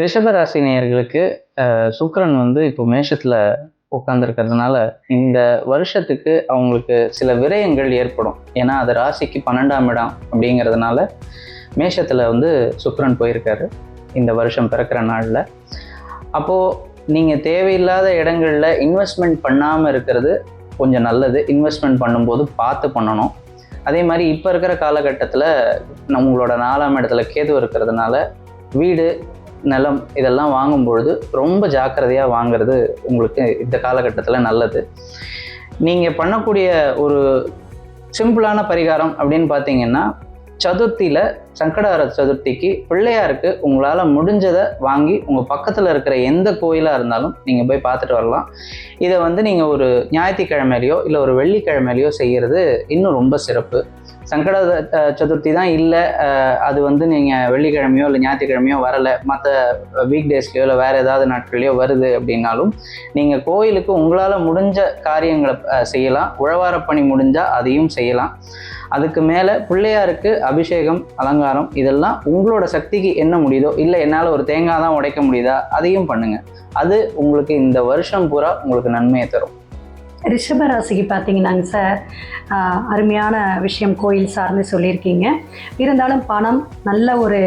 ரிஷபராசி நேயர்களுக்கு சுக்கிரன் வந்து இப்போ மேஷத்தில் உட்காந்துருக்கிறதுனால இந்த வருஷத்துக்கு அவங்களுக்கு சில விரயங்கள் ஏற்படும். ஏன்னா அது ராசிக்கு 12ஆம் இடம் அப்படிங்கிறதுனால மேஷத்தில் வந்து சுக்கிரன் போயிருக்காரு இந்த வருஷம் பிறக்கிற நாளில். அப்போது நீங்கள் தேவையில்லாத இடங்களில் இன்வெஸ்ட்மெண்ட் பண்ணாமல் இருக்கிறது கொஞ்சம் நல்லது. இன்வெஸ்ட்மெண்ட் பண்ணும்போது பார்த்து பண்ணணும். அதே மாதிரி இப்போ இருக்கிற காலகட்டத்தில் உங்களோட 4ஆம் இடத்துல கேது இருக்கிறதுனால வீடு, நிலம் இதெல்லாம் வாங்கும்பொழுது ரொம்ப ஜாக்கிரதையாக வாங்கிறது உங்களுக்கு இந்த காலகட்டத்தில் நல்லது. நீங்கள் பண்ணக்கூடிய ஒரு சிம்பிளான பரிகாரம் அப்படின்னு பார்த்தீங்கன்னா, சதுர்த்தியில் சங்கடஹர சதுர்த்திக்கு பிள்ளையாருக்கு உங்களால் முடிஞ்சதை வாங்கி உங்கள் பக்கத்தில் இருக்கிற எந்த கோயிலாக இருந்தாலும் நீங்கள் போய் பார்த்துட்டு வரலாம். இதை வந்து நீங்கள் ஒரு ஞாயிற்றுக்கிழமையிலையோ இல்லை ஒரு வெள்ளிக்கிழமையிலையோ செய்கிறது இன்னும் ரொம்ப சிறப்பு. சங்கட சதுர்த்தி தான் இல்லை, அது வந்து நீங்கள் வெள்ளிக்கிழமையோ இல்லை ஞாயிற்றுக்கிழமையோ வரலை, மற்ற வீக் டேஸ்லையோ இல்லை வேறு ஏதாவது நாட்கள்லையோ வருது அப்படின்னாலும் நீங்கள் கோயிலுக்கு உங்களால் முடிஞ்ச காரியங்களை செய்யலாம். உழவார பணி முடிஞ்சால் அதையும் செய்யலாம். அதுக்கு மேலே பிள்ளையாருக்கு அபிஷேகம், அலங்காரம் இதெல்லாம் உங்களோட சக்திக்கு என்ன முடியுதோ, இல்லை என்னால் ஒரு தேங்காய் தான் உடைக்க முடியுதா, அதையும் பண்ணுங்கள். அது உங்களுக்கு இந்த வருஷம் பூரா உங்களுக்கு நன்மையை தரும். ரிஷபராசிக்கு பார்த்தீங்கன்னாங்க சார், அருமையான விஷயம் கோயில் சார்ந்து சொல்லியிருக்கீங்க. இருந்தாலும் பணம், நல்ல ஒரு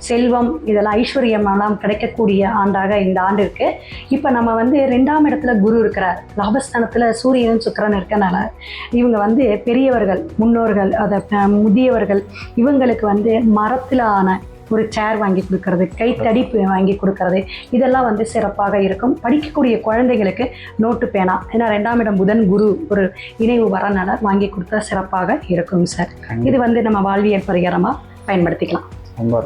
செல்வம், இதெல்லாம் ஐஸ்வர்யமெல்லாம் கிடைக்கக்கூடிய ஆண்டாக இந்த ஆண்டு இருக்குது. இப்போ நம்ம வந்து 2ஆம் இடத்துல குரு இருக்கிறார், லாபஸ்தானத்தில் சூரியனும் சுக்கிரன் இருக்கனால இவங்க வந்து பெரியவர்கள், முன்னோர்கள், அதை முதியவர்கள், இவங்களுக்கு வந்து மரத்தில் ஆன ஒரு சேர் வாங்கி கொடுக்கறது, கைத்தடிப்பு வாங்கி கொடுக்கறது, இதெல்லாம் வந்து சிறப்பாக இருக்கும். படிக்கக்கூடிய குழந்தைகளுக்கு நோட்டு பேனா, ஏன்னா 2ஆம் இடம் புதன் குரு ஒரு இணைவு வரனால வாங்கி கொடுத்தா சிறப்பாக இருக்கும் சார். இது வந்து நம்ம வாழ்வியல் பரிகாரமாக பயன்படுத்திக்கலாம். ரொம்ப